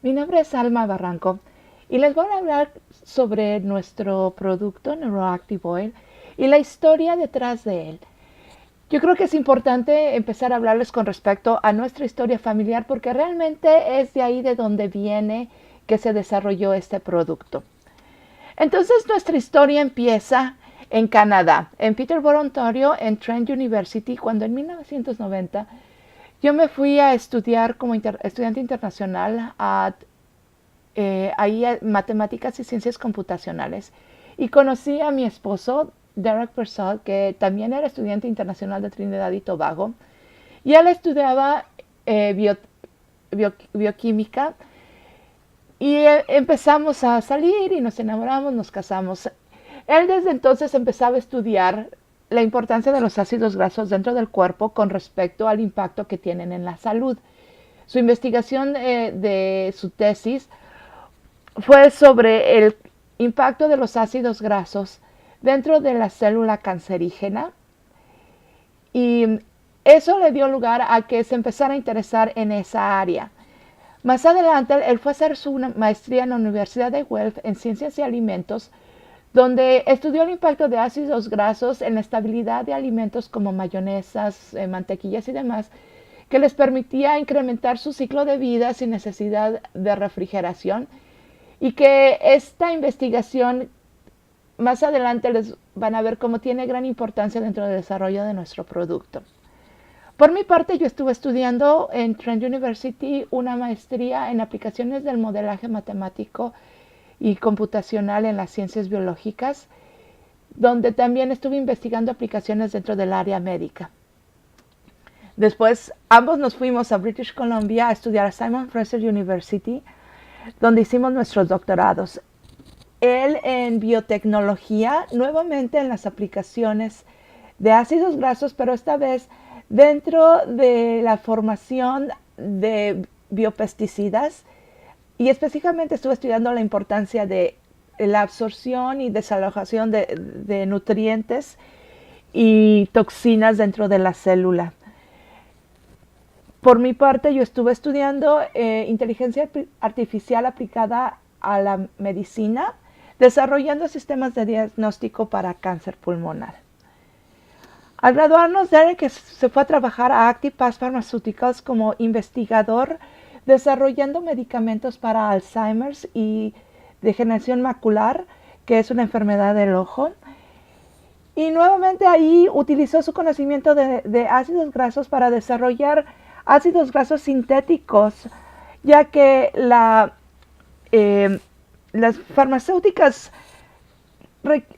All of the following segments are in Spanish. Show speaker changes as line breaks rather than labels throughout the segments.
Mi nombre es Alma Barranco y les voy a hablar sobre nuestro producto Neuroactive Oil y la historia detrás de él. Yo creo que es importante empezar a hablarles con respecto a nuestra historia familiar porque realmente es de ahí de donde viene que se desarrolló este producto. Entonces nuestra historia empieza en Canadá, en Peterborough, Ontario, en Trent University, cuando en 1990 yo me fui a estudiar como estudiante internacional ahí matemáticas y ciencias computacionales y conocí a mi esposo, Derek Persall, que también era estudiante internacional de Trinidad y Tobago, y él estudiaba bioquímica y empezamos a salir y nos enamoramos, nos casamos. Él desde entonces empezaba a estudiar la importancia de los ácidos grasos dentro del cuerpo con respecto al impacto que tienen en la salud. Su investigación de su tesis fue sobre el impacto de los ácidos grasos dentro de la célula cancerígena y eso le dio lugar a que se empezara a interesar en esa área. Más adelante, él fue a hacer su maestría en la Universidad de Guelph en Ciencias de Alimentos, donde estudió el impacto de ácidos grasos en la estabilidad de alimentos como mayonesas, mantequillas y demás, que les permitía incrementar su ciclo de vida sin necesidad de refrigeración, y que esta investigación más adelante les van a ver cómo tiene gran importancia dentro del desarrollo de nuestro producto. Por mi parte, yo estuve estudiando en Trent University una maestría en aplicaciones del modelaje matemático y computacional en las ciencias biológicas, donde también estuve investigando aplicaciones dentro del área médica. Después, ambos nos fuimos a British Columbia a estudiar a Simon Fraser University, donde hicimos nuestros doctorados. Él en biotecnología, nuevamente en las aplicaciones de ácidos grasos, pero esta vez dentro de la formación de biopesticidas, y específicamente estuve estudiando la importancia de la absorción y desalojación de nutrientes y toxinas dentro de la célula. Por mi parte, yo estuve estudiando inteligencia artificial aplicada a la medicina, desarrollando sistemas de diagnóstico para cáncer pulmonar. Al graduarnos, Derek se fue a trabajar a ActivePath Pharmaceuticals como investigador, desarrollando medicamentos para Alzheimer's y degeneración macular, que es una enfermedad del ojo. Y nuevamente ahí utilizó su conocimiento de ácidos grasos para desarrollar ácidos grasos sintéticos, ya que las farmacéuticas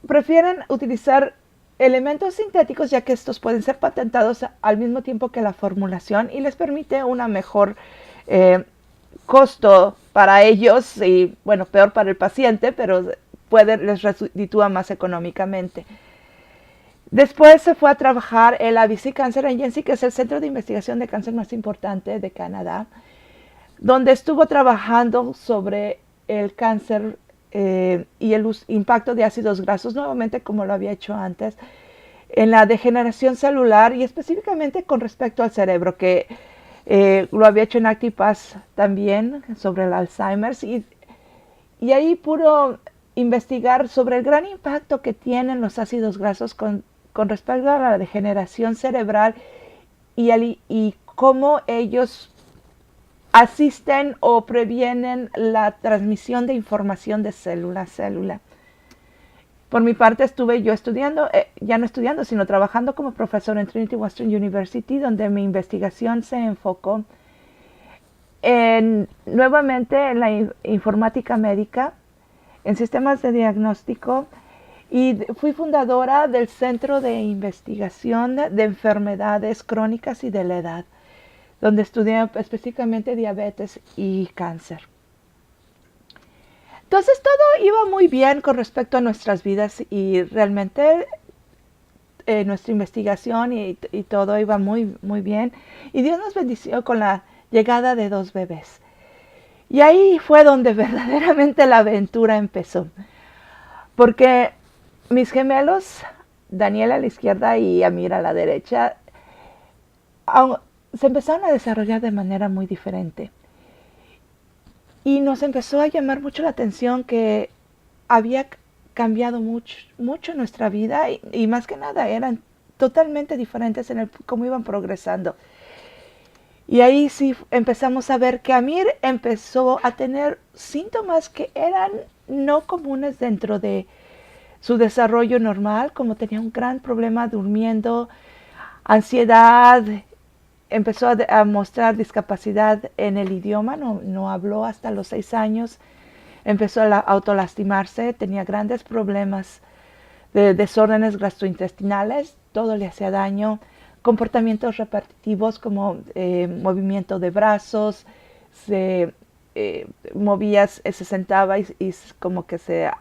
prefieren utilizar elementos sintéticos, ya que estos pueden ser patentados al mismo tiempo que la formulación y les permite una mejor costo para ellos y, bueno, peor para el paciente, pero les reditúa más económicamente. Después se fue a trabajar en la BC Cancer Agency, que es el centro de investigación de cáncer más importante de Canadá, donde estuvo trabajando sobre el cáncer y el impacto de ácidos grasos, nuevamente como lo había hecho antes, en la degeneración celular y específicamente con respecto al cerebro, que lo había hecho en ActivePath también sobre el Alzheimer's, y ahí pudo investigar sobre el gran impacto que tienen los ácidos grasos con respecto a la degeneración cerebral y cómo ellos asisten o previenen la transmisión de información de célula a célula. Por mi parte estuve yo estudiando, ya no estudiando, sino trabajando como profesor en Trinity Western University, donde mi investigación se enfocó nuevamente en la informática médica, en sistemas de diagnóstico, y fui fundadora del Centro de Investigación de Enfermedades Crónicas y de la Edad, donde estudié específicamente diabetes y cáncer. Entonces todo iba muy bien con respecto a nuestras vidas y realmente nuestra investigación y todo iba muy, muy bien. Y Dios nos bendició con la llegada de 2 bebés. Y ahí fue donde verdaderamente la aventura empezó. Porque mis gemelos, Daniel a la izquierda y Amir a la derecha, se empezaron a desarrollar de manera muy diferente. Y nos empezó a llamar mucho la atención que había cambiado mucho nuestra vida y más que nada eran totalmente diferentes en cómo iban progresando. Y ahí sí empezamos a ver que Amir empezó a tener síntomas que eran no comunes dentro de su desarrollo normal, como tenía un gran problema durmiendo, ansiedad, empezó a mostrar discapacidad en el idioma, no habló hasta los 6 años, empezó a autolastimarse, tenía grandes problemas de desórdenes gastrointestinales, todo le hacía daño, comportamientos repetitivos como movimiento de brazos, se movía, se sentaba y como que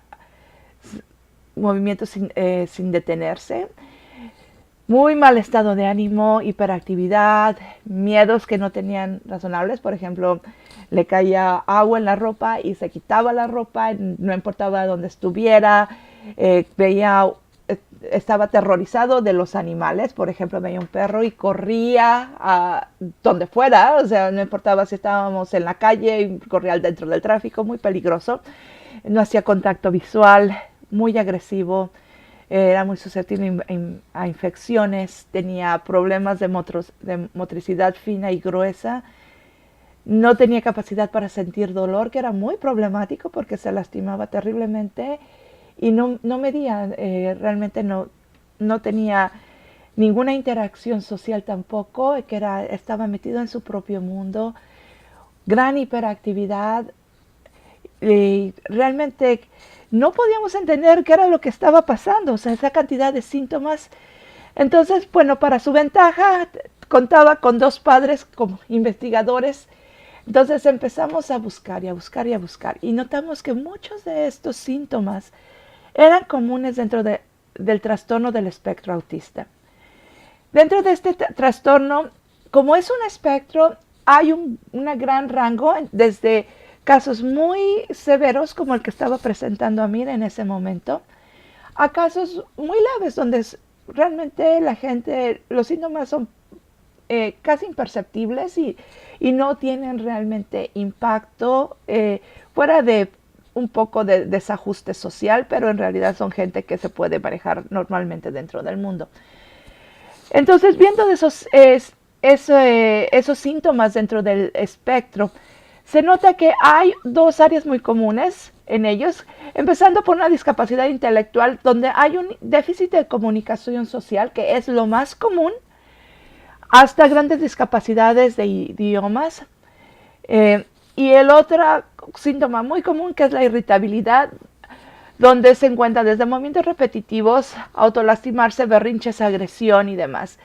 movimientos sin detenerse. Muy mal estado de ánimo, hiperactividad, miedos que no tenían razonables. Por ejemplo, le caía agua en la ropa y se quitaba la ropa, no importaba dónde estuviera. Estaba aterrorizado de los animales. Por ejemplo, veía un perro y corría a donde fuera. O sea, no importaba si estábamos en la calle y corría dentro del tráfico, muy peligroso. No hacía contacto visual, muy agresivo. Era muy susceptible a infecciones, tenía problemas de motricidad fina y gruesa, no tenía capacidad para sentir dolor, que era muy problemático porque se lastimaba terriblemente y no medía, realmente no tenía ninguna interacción social tampoco, que estaba metido en su propio mundo, gran hiperactividad, y realmente no podíamos entender qué era lo que estaba pasando, o sea, esa cantidad de síntomas. Entonces, bueno, para su ventaja, contaba con 2 padres como investigadores. Entonces empezamos a buscar y a buscar y a buscar. Y notamos que muchos de estos síntomas eran comunes dentro del trastorno del espectro autista. Dentro de este trastorno, como es un espectro, hay un gran rango desde casos muy severos como el que estaba presentando Amir en ese momento, a casos muy leves donde realmente los síntomas son casi imperceptibles y no tienen realmente impacto fuera de un poco de desajuste social, pero en realidad son gente que se puede manejar normalmente dentro del mundo. Entonces, viendo esos síntomas dentro del espectro, se nota que hay 2 áreas muy comunes en ellos, empezando por una discapacidad intelectual donde hay un déficit de comunicación social, que es lo más común, hasta grandes discapacidades de idiomas. Y el otro síntoma muy común, que es la irritabilidad, donde se encuentra desde movimientos repetitivos, autolastimarse, berrinches, agresión y demás.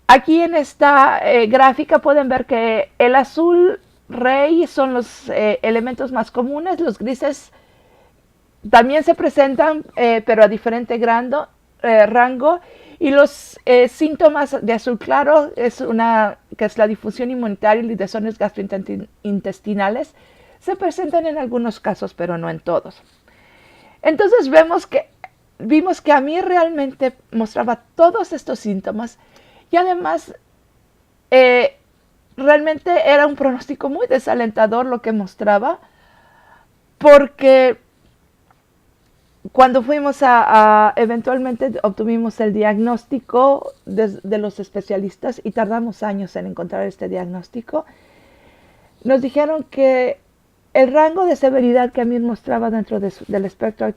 Aquí en esta gráfica pueden ver que el azul rey son los elementos más comunes, los grises también se presentan, pero a diferente rango, y los síntomas de azul claro que es la difusión inmunitaria y desórdenes gastrointestinales, se presentan en algunos casos, pero no en todos. Entonces vimos que a mí realmente mostraba todos estos síntomas y además realmente era un pronóstico muy desalentador lo que porque cuando fuimos eventualmente obtuvimos el diagnóstico de los especialistas y tardamos años en encontrar este diagnóstico. Nos dijeron que el rango de severidad que a mí mostraba dentro del espectro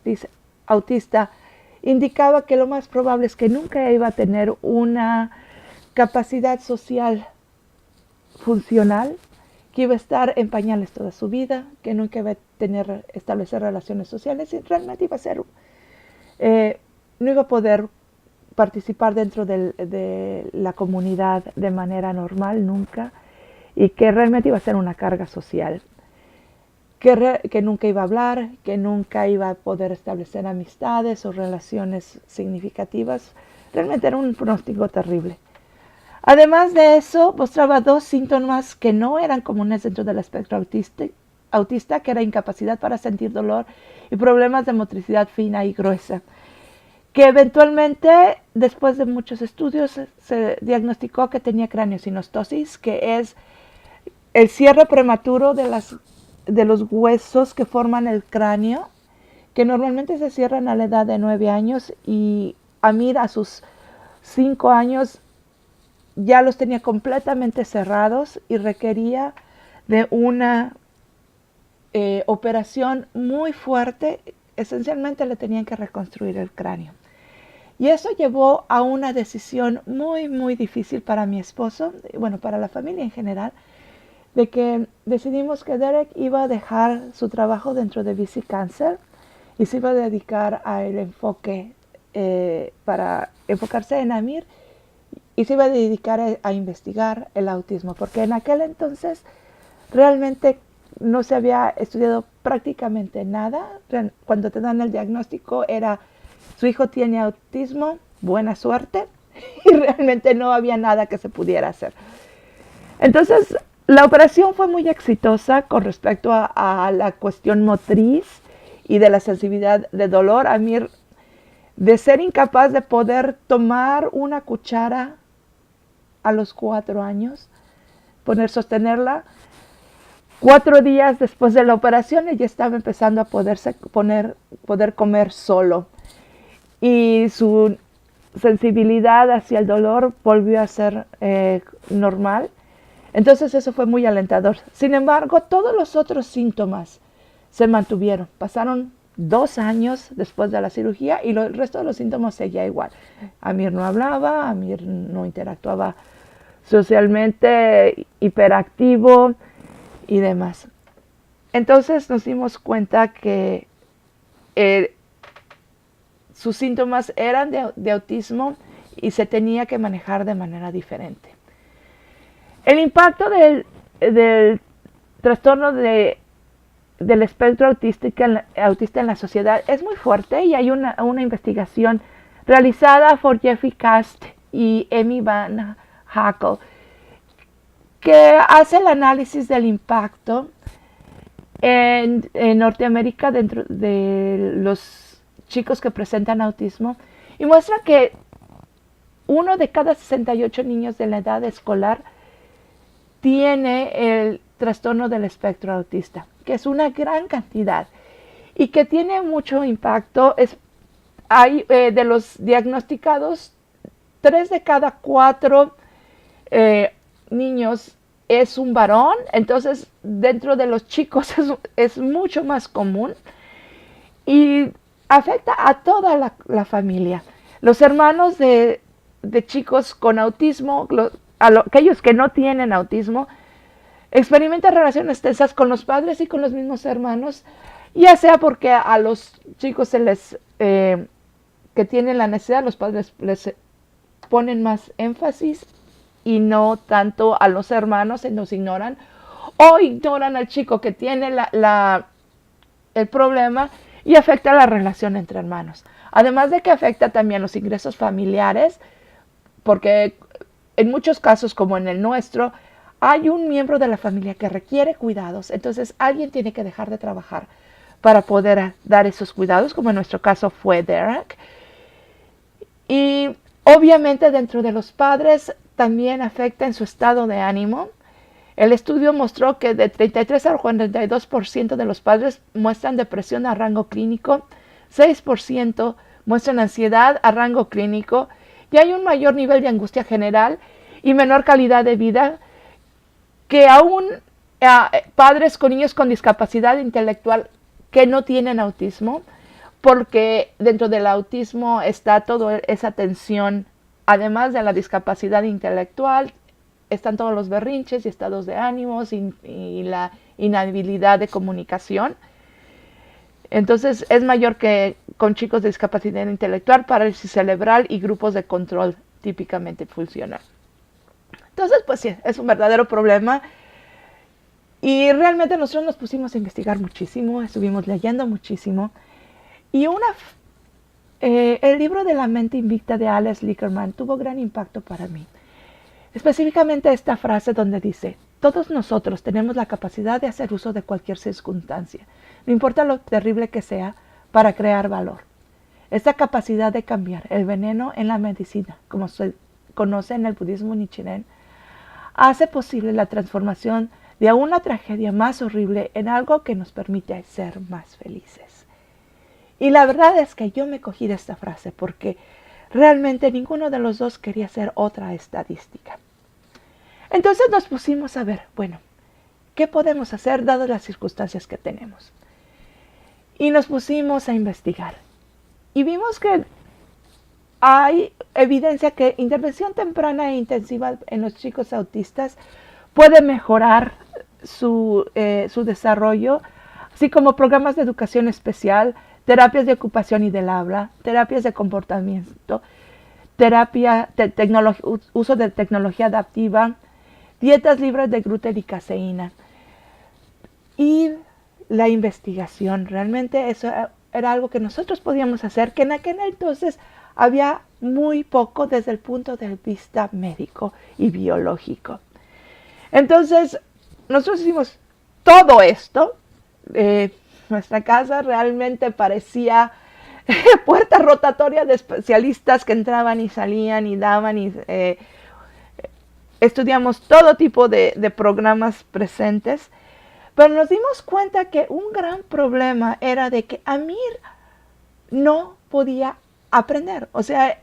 autista indicaba que lo más probable es que nunca iba a tener una capacidad social funcional, que iba a estar en pañales toda su vida, que nunca iba a establecer relaciones sociales y realmente iba a ser, no iba a poder participar dentro de la comunidad de manera normal nunca y que realmente iba a ser una carga social. Que nunca iba a hablar, que nunca iba a poder establecer amistades o relaciones significativas. Realmente era un pronóstico terrible. Además de eso, mostraba 2 síntomas que no eran comunes dentro del espectro autista, que era incapacidad para sentir dolor y problemas de motricidad fina y gruesa, que eventualmente, después de muchos estudios, se diagnosticó que tenía craneosinostosis, que es el cierre prematuro de las de los huesos que forman el cráneo, que normalmente se cierran a la edad de 9 años, y Amir a sus 5 años ya los tenía completamente cerrados y requería de una operación muy fuerte. Esencialmente le tenían que reconstruir el cráneo. Y eso llevó a una decisión muy, muy difícil para mi esposo, bueno, para la familia en general, de que decidimos que Derek iba a dejar su trabajo dentro de BC Cancer y se iba a dedicar al enfoque para enfocarse en Amir, y se iba a dedicar a investigar el autismo, porque en aquel entonces realmente no se había estudiado prácticamente nada. Cuando te dan el diagnóstico era: su hijo tiene autismo, buena suerte, y realmente no había nada que se pudiera hacer. Entonces, la operación fue muy exitosa con respecto a la cuestión motriz y de la sensibilidad de dolor. Amir, de ser incapaz de poder tomar una cuchara a los 4 años, sostenerla, 4 días después de la operación ella estaba empezando a poder comer solo. Y su sensibilidad hacia el dolor volvió a ser normal. Entonces eso fue muy alentador. Sin embargo, todos los otros síntomas se mantuvieron. Pasaron 2 años después de la cirugía y el resto de los síntomas seguía igual. Amir no hablaba, Amir no interactuaba socialmente, hiperactivo y demás. Entonces nos dimos cuenta que sus síntomas eran de autismo y se tenía que manejar de manera diferente. El impacto del trastorno del espectro autista en la sociedad es muy fuerte, y hay una investigación realizada por Jeffrey Cast y Amy Van Hackle que hace el análisis del impacto en Norteamérica dentro de los chicos que presentan autismo, y muestra que 1 de cada 68 niños de la edad escolar tiene el trastorno del espectro autista, que es una gran cantidad y que tiene mucho impacto. Hay de los diagnosticados, 3 de cada 4 niños es un varón. Entonces dentro de los chicos es mucho más común y afecta a toda la familia. Los hermanos de chicos con autismo, aquellos que no tienen autismo, experimentan relaciones tensas con los padres y con los mismos hermanos, ya sea porque a los chicos que tienen la necesidad, los padres les ponen más énfasis y no tanto a los hermanos, los ignoran, o ignoran al chico que tiene el problema, y afecta la relación entre hermanos. Además de que afecta también los ingresos familiares, porque en muchos casos, como en el nuestro, hay un miembro de la familia que requiere cuidados. Entonces alguien tiene que dejar de trabajar para poder dar esos cuidados, como en nuestro caso fue Derek. Y obviamente dentro de los padres también afecta en su estado de ánimo. El estudio mostró que de 33 al 42% de los padres muestran depresión a rango clínico, 6% muestran ansiedad a rango clínico, y hay un mayor nivel de angustia general y menor calidad de vida que aún padres con niños con discapacidad intelectual que no tienen autismo, porque dentro del autismo está toda esa tensión, además de la discapacidad intelectual, están todos los berrinches y estados de ánimos y la inhabilidad de comunicación. Entonces es mayor que con chicos de discapacidad intelectual, parálisis cerebral y grupos de control típicamente funcional. Entonces, pues sí, es un verdadero problema. Y realmente nosotros nos pusimos a investigar muchísimo, estuvimos leyendo muchísimo. Y el libro de La mente invicta de Alex Lickerman tuvo gran impacto para mí. Específicamente esta frase donde dice: todos nosotros tenemos la capacidad de hacer uso de cualquier circunstancia, no importa lo terrible que sea, para crear valor. Esta capacidad de cambiar el veneno en la medicina, como se conoce en el budismo Nichiren, hace posible la transformación de una tragedia más horrible en algo que nos permite ser más felices. Y la verdad es que yo me cogí de esta frase porque realmente ninguno de los dos quería ser otra estadística. Entonces nos pusimos a ver, bueno, ¿qué podemos hacer dadas las circunstancias que tenemos? Y nos pusimos a investigar. Y vimos que hay evidencia que intervención temprana e intensiva en los chicos autistas puede mejorar su desarrollo, así como programas de educación especial, terapias de ocupación y del habla, terapias de comportamiento, uso de tecnología adaptiva, dietas libres de gluten y caseína. Y la investigación, realmente eso era algo que nosotros podíamos hacer, que en aquel entonces había muy poco desde el punto de vista médico y biológico. Entonces, nosotros hicimos todo esto. Nuestra casa realmente parecía puerta rotatoria de especialistas que entraban y salían y daban y estudiamos todo tipo de programas presentes, pero nos dimos cuenta que un gran problema era de que Amir no podía aprender. O sea,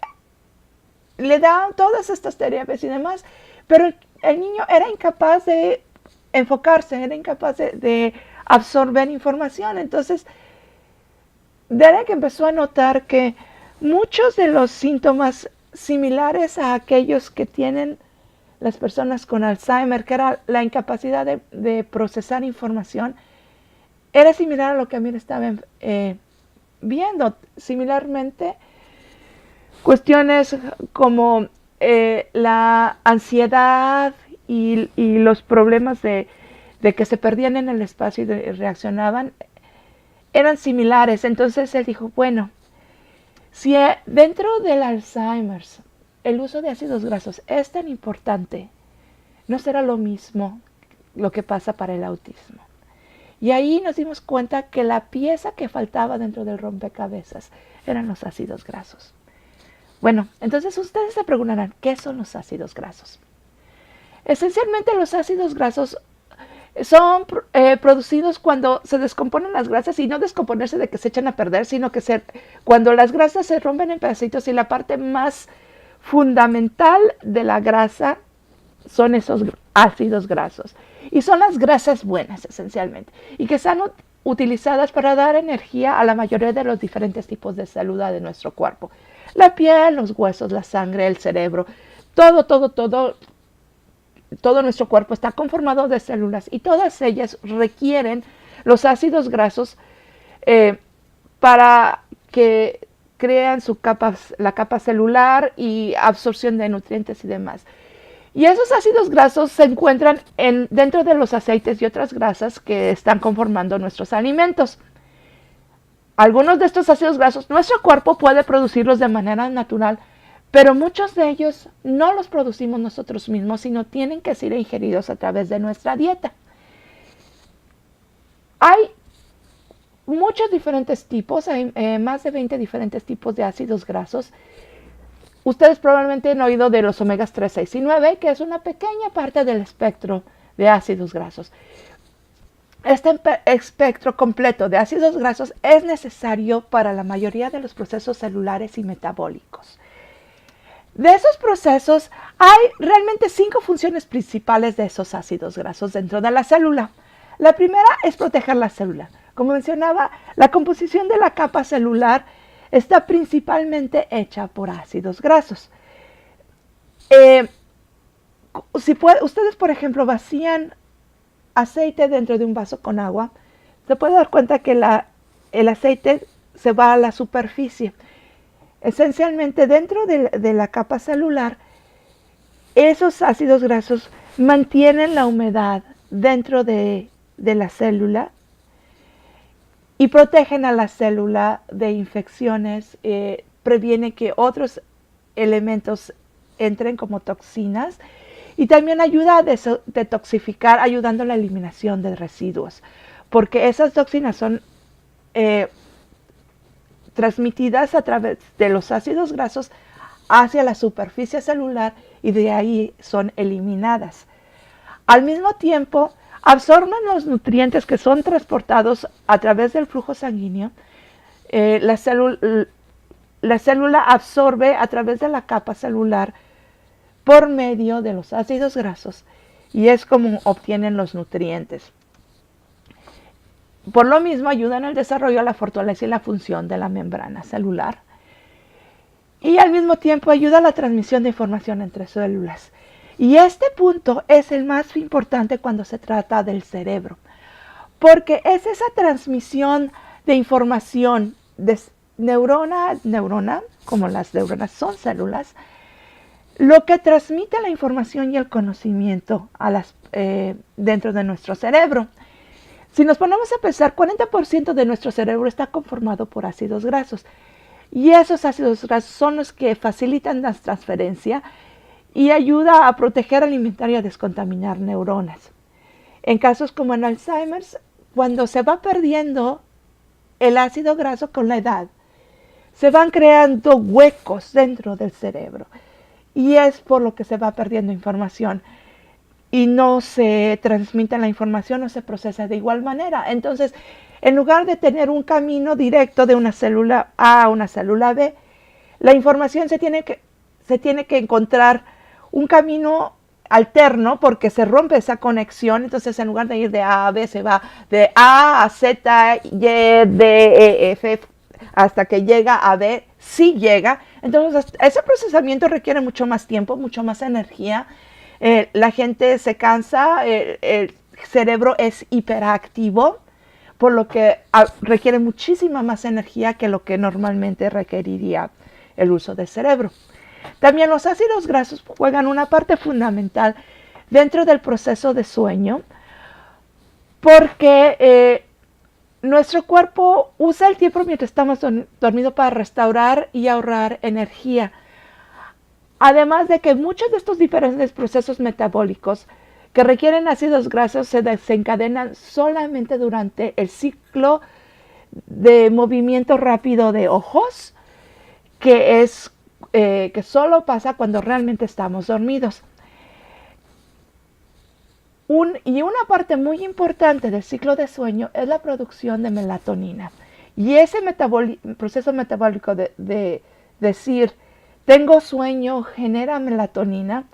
le daban todas estas terapias y demás, pero el niño era incapaz de enfocarse, era incapaz de absorber información. Entonces, Derek empezó a notar que muchos de los síntomas similares a aquellos que tienen las personas con Alzheimer, que era la incapacidad de procesar información, era similar a lo que Amir estaba viendo. Similarmente, cuestiones como la ansiedad y los problemas de que se perdían en el espacio y reaccionaban, eran similares. Entonces él dijo, bueno, si dentro del Alzheimer el uso de ácidos grasos es tan importante, no será lo mismo lo que pasa para el autismo. Y ahí nos dimos cuenta que la pieza que faltaba dentro del rompecabezas eran los ácidos grasos. Bueno, entonces ustedes se preguntarán, ¿qué son los ácidos grasos? Esencialmente los ácidos grasos son producidos cuando se descomponen las grasas, y no descomponerse de que se echan a perder, sino que cuando las grasas se rompen en pedacitos y la parte más fundamental de la grasa son esos ácidos grasos. Y son las grasas buenas esencialmente, y que están utilizadas para dar energía a la mayoría de los diferentes tipos de célula de nuestro cuerpo. La piel, los huesos, la sangre, el cerebro, todo nuestro cuerpo está conformado de células, y todas ellas requieren los ácidos grasos para que crean la capa celular y absorción de nutrientes y demás. Y esos ácidos grasos se encuentran dentro de los aceites y otras grasas que están conformando nuestros alimentos. Algunos de estos ácidos grasos nuestro cuerpo puede producirlos de manera natural, pero muchos de ellos no los producimos nosotros mismos, sino tienen que ser ingeridos a través de nuestra dieta. Hay muchos diferentes tipos, hay más de 20 diferentes tipos de ácidos grasos. Ustedes probablemente han oído de los omegas 3, 6 y 9, que es una pequeña parte del espectro de ácidos grasos. Este espectro completo de ácidos grasos es necesario para la mayoría de los procesos celulares y metabólicos. De esos procesos hay realmente 5 funciones principales de esos ácidos grasos dentro de la célula. La primera es proteger la célula. Como mencionaba, la composición de la capa celular está principalmente hecha por ácidos grasos. Ustedes, por ejemplo, vacían aceite dentro de un vaso con agua, se puede dar cuenta que el aceite se va a la superficie. Esencialmente, dentro de la capa celular, esos ácidos grasos mantienen la humedad dentro de la célula y protegen a la célula de infecciones, previene que otros elementos entren como toxinas, y también ayuda a detoxificar, ayudando a la eliminación de residuos, porque esas toxinas son transmitidas a través de los ácidos grasos hacia la superficie celular, y de ahí son eliminadas. Al mismo tiempo, absorben los nutrientes que son transportados a través del flujo sanguíneo. La célula absorbe a través de la capa celular por medio de los ácidos grasos y es como obtienen los nutrientes. Por lo mismo ayudan al desarrollo, la fortaleza y la función de la membrana celular y al mismo tiempo ayuda a la transmisión de información entre células. Y este punto es el más importante cuando se trata del cerebro, porque es esa transmisión de información de neurona a neurona, como las neuronas son células, lo que transmite la información y el conocimiento a dentro de nuestro cerebro. Si nos ponemos a pensar, 40% de nuestro cerebro está conformado por ácidos grasos. Y esos ácidos grasos son los que facilitan la transferencia y ayuda a proteger, alimentar y a descontaminar neuronas. En casos como en Alzheimer, cuando se va perdiendo el ácido graso con la edad, se van creando huecos dentro del cerebro. Y es por lo que se va perdiendo información. Y no se transmite la información, no se procesa de igual manera. Entonces, en lugar de tener un camino directo de una célula A a una célula B, la información se tiene que encontrar un camino alterno porque se rompe esa conexión. Entonces, en lugar de ir de A a B, se va de A a Z, Y, D, E, F, hasta que llega a B, sí llega. Entonces, ese procesamiento requiere mucho más tiempo, mucho más energía. La gente se cansa, el cerebro es hiperactivo, por lo que requiere muchísima más energía que lo que normalmente requeriría el uso del cerebro. También los ácidos grasos juegan una parte fundamental dentro del proceso de sueño, porque nuestro cuerpo usa el tiempo mientras estamos dormidos para restaurar y ahorrar energía. Además de que muchos de estos diferentes procesos metabólicos que requieren ácidos grasos se desencadenan solamente durante el ciclo de movimiento rápido de ojos, que solo pasa cuando realmente estamos dormidos. Y una parte muy importante del ciclo de sueño es la producción de melatonina. Y ese proceso metabólico de decir, tengo sueño, genera melatonina,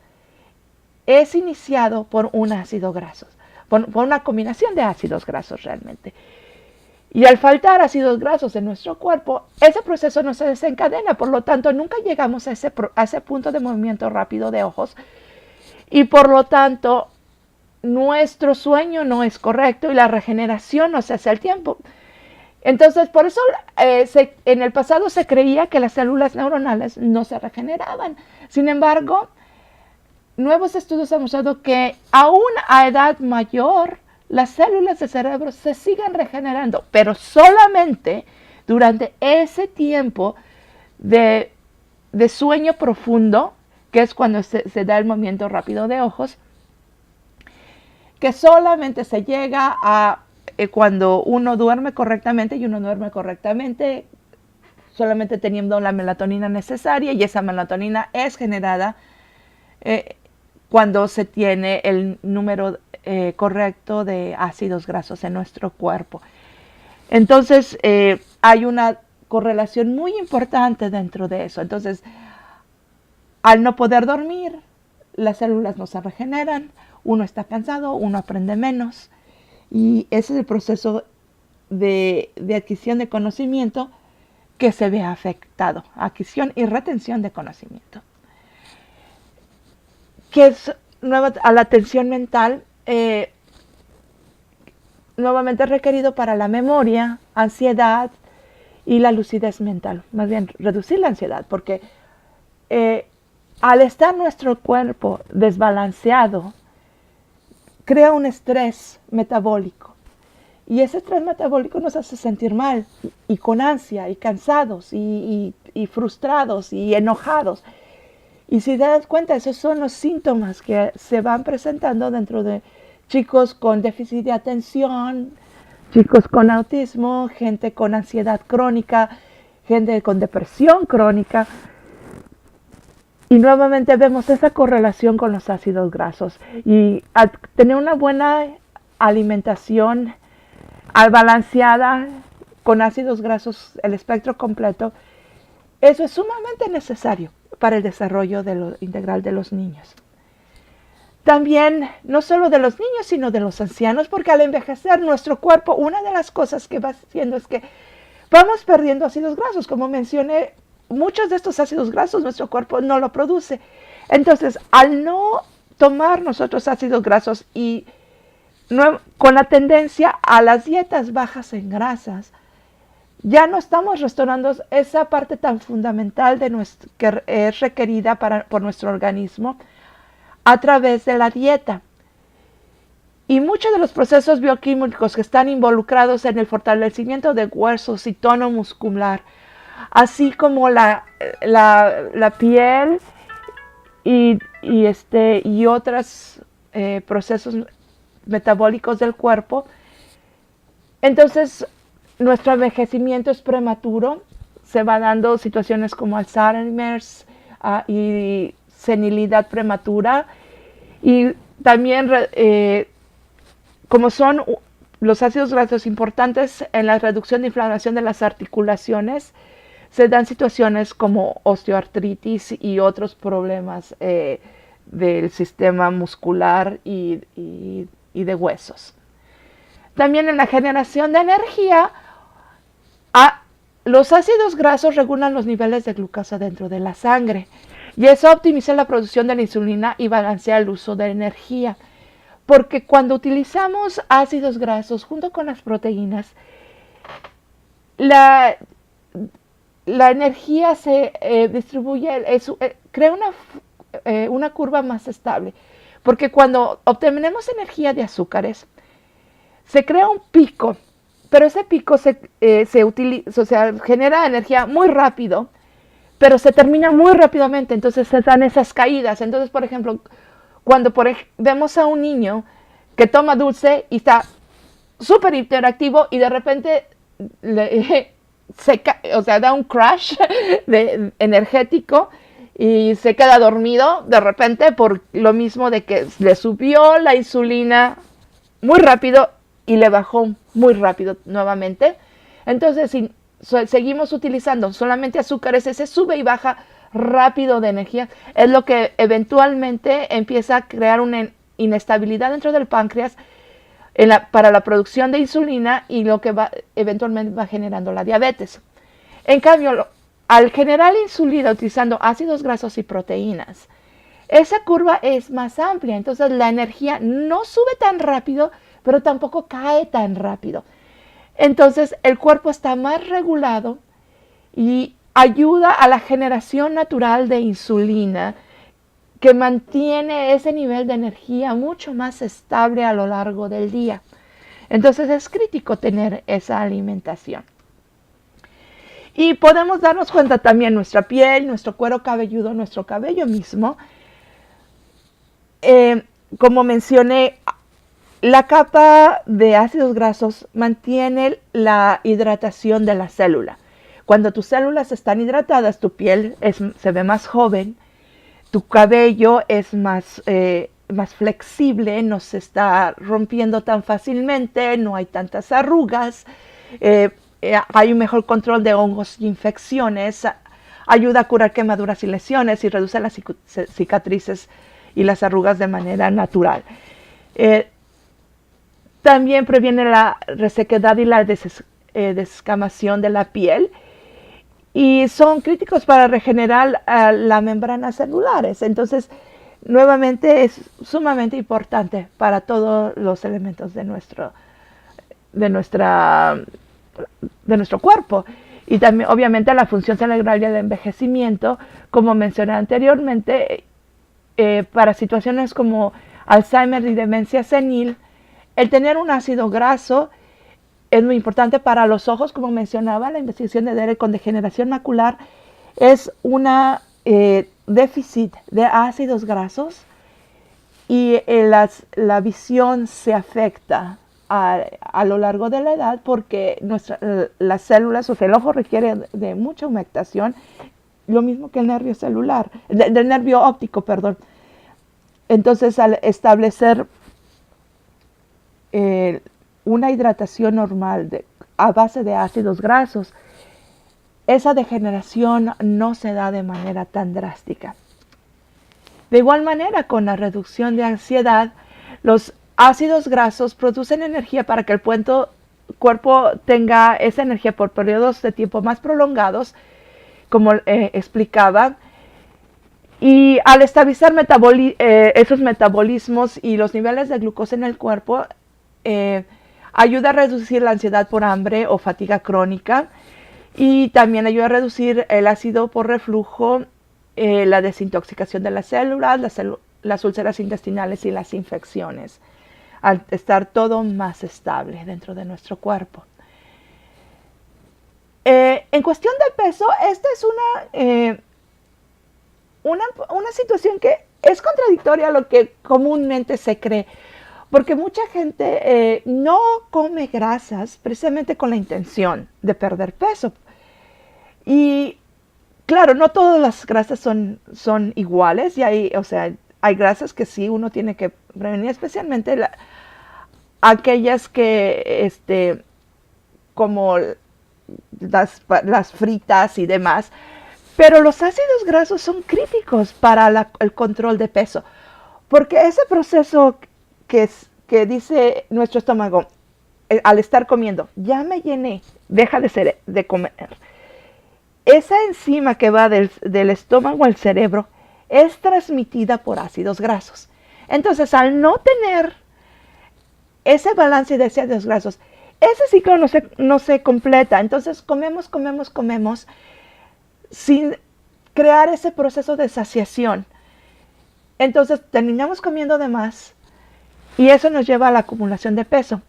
es iniciado por un ácido graso, por una combinación de ácidos grasos realmente. Y al faltar ácidos grasos en nuestro cuerpo, ese proceso no se desencadena, por lo tanto nunca llegamos a ese punto de movimiento rápido de ojos y por lo tanto nuestro sueño no es correcto y la regeneración no se hace al tiempo. Entonces, por eso en el pasado se creía que las células neuronales no se regeneraban. Sin embargo, nuevos estudios han mostrado que aún a edad mayor, las células del cerebro se siguen regenerando, pero solamente durante ese tiempo de sueño profundo, que es cuando se da el movimiento rápido de ojos, que solamente se llega a cuando uno duerme correctamente, y uno duerme correctamente solamente teniendo la melatonina necesaria, y esa melatonina es generada cuando se tiene el número correcto de ácidos grasos en nuestro cuerpo. Entonces hay una correlación muy importante dentro de eso. Entonces, al no poder dormir, las células no se regeneran, uno está cansado, uno aprende menos. Y ese es el proceso de adquisición de conocimiento que se ve afectado, adquisición y retención de conocimiento. Que es a la atención mental, nuevamente requerido para la memoria, ansiedad y la lucidez mental. Más bien, reducir la ansiedad, porque al estar nuestro cuerpo desbalanceado, crea un estrés metabólico. Y ese estrés metabólico nos hace sentir mal, y con ansia, y cansados, y frustrados, y enojados. Y si te das cuenta, esos son los síntomas que se van presentando dentro de chicos con déficit de atención, chicos con autismo, gente con ansiedad crónica, gente con depresión crónica. Y nuevamente vemos esa correlación con los ácidos grasos. Y al tener una buena alimentación balanceada con ácidos grasos, el espectro completo, eso es sumamente necesario para el desarrollo integral de los niños. También, no solo de los niños, sino de los ancianos, porque al envejecer nuestro cuerpo, una de las cosas que va haciendo es que vamos perdiendo ácidos grasos. Como mencioné, muchos de estos ácidos grasos nuestro cuerpo no lo produce. Entonces, al no tomar nosotros ácidos grasos y con la tendencia a las dietas bajas en grasas, ya no estamos restaurando esa parte tan fundamental que es requerida por nuestro organismo a través de la dieta. Y muchos de los procesos bioquímicos que están involucrados en el fortalecimiento de huesos y tono muscular, así como la piel y otros procesos metabólicos del cuerpo, entonces nuestro envejecimiento es prematuro, se va dando situaciones como Alzheimer's y senilidad prematura, y también como son los ácidos grasos importantes en la reducción de inflamación de las articulaciones, se dan situaciones como osteoartritis y otros problemas del sistema muscular y de huesos. También en la generación de energía, los ácidos grasos regulan los niveles de glucosa dentro de la sangre, y eso optimiza la producción de la insulina y balancea el uso de energía. Porque cuando utilizamos ácidos grasos junto con las proteínas, la energía se distribuye, crea una curva más estable. Porque cuando obtenemos energía de azúcares, se crea un pico, pero ese pico se utiliza, o sea, genera energía muy rápido, pero se termina muy rápidamente, entonces se dan esas caídas. Entonces, por ejemplo, cuando vemos a un niño que toma dulce y está súper interactivo y de repente da un crash energético y se queda dormido de repente por lo mismo de que le subió la insulina muy rápido y le bajó muy rápido nuevamente. Entonces, si seguimos utilizando solamente azúcares, ese sube y baja rápido de energía, es lo que eventualmente empieza a crear una inestabilidad dentro del páncreas para la producción de insulina, y lo que eventualmente va generando la diabetes. En cambio, al generar insulina utilizando ácidos grasos y proteínas, esa curva es más amplia, entonces la energía no sube tan rápido, pero tampoco cae tan rápido. Entonces el cuerpo está más regulado y ayuda a la generación natural de insulina, que mantiene ese nivel de energía mucho más estable a lo largo del día. Entonces es crítico tener esa alimentación. Y podemos darnos cuenta también nuestra piel, nuestro cuero cabelludo, nuestro cabello mismo. Como mencioné, la capa de ácidos grasos mantiene la hidratación de la célula. Cuando tus células están hidratadas, tu piel se ve más joven, tu cabello es más flexible, no se está rompiendo tan fácilmente, no hay tantas arrugas, hay un mejor control de hongos y infecciones, ayuda a curar quemaduras y lesiones y reduce las cicatrices y las arrugas de manera natural. También previene la resequedad y la descamación de la piel, y son críticos para regenerar las membranas celulares. Entonces, nuevamente es sumamente importante para todos los elementos de nuestro cuerpo. Y también, obviamente, la función cerebral y el envejecimiento, como mencioné anteriormente, para situaciones como Alzheimer y demencia senil, el tener un ácido graso es muy importante para los ojos. Como mencionaba, la investigación de Derek con degeneración macular es una déficit de ácidos grasos, y la visión se afecta a lo largo de la edad, porque las células, o sea, el ojo requiere de mucha humectación, lo mismo que el nervio celular, del nervio óptico, perdón. Entonces, al establecer eh, una hidratación normal a base de ácidos grasos, esa degeneración no se da de manera tan drástica. De igual manera, con la reducción de ansiedad, los ácidos grasos producen energía para que el cuerpo tenga esa energía por periodos de tiempo más prolongados, como explicaba, y al estabilizar esos metabolismos y los niveles de glucosa en el cuerpo, ayuda a reducir la ansiedad por hambre o fatiga crónica, y también ayuda a reducir el ácido por reflujo, la desintoxicación de las células, las úlceras intestinales y las infecciones, al estar todo más estable dentro de nuestro cuerpo. En cuestión de peso, esta es una situación que es contradictoria a lo que comúnmente se cree, porque mucha gente no come grasas precisamente con la intención de perder peso. Y claro, no todas las grasas son iguales, y hay grasas que sí uno tiene que prevenir, especialmente aquellas que, como las fritas y demás. Pero los ácidos grasos son críticos para el control de peso, porque ese proceso que dice nuestro estómago, al estar comiendo, ya me llené, deja de comer. Esa enzima que va del estómago al cerebro es transmitida por ácidos grasos. Entonces, al no tener ese balance de ácidos grasos, ese ciclo no se completa. Entonces, comemos sin crear ese proceso de saciación. Entonces, terminamos comiendo de más y eso nos lleva a la acumulación de peso.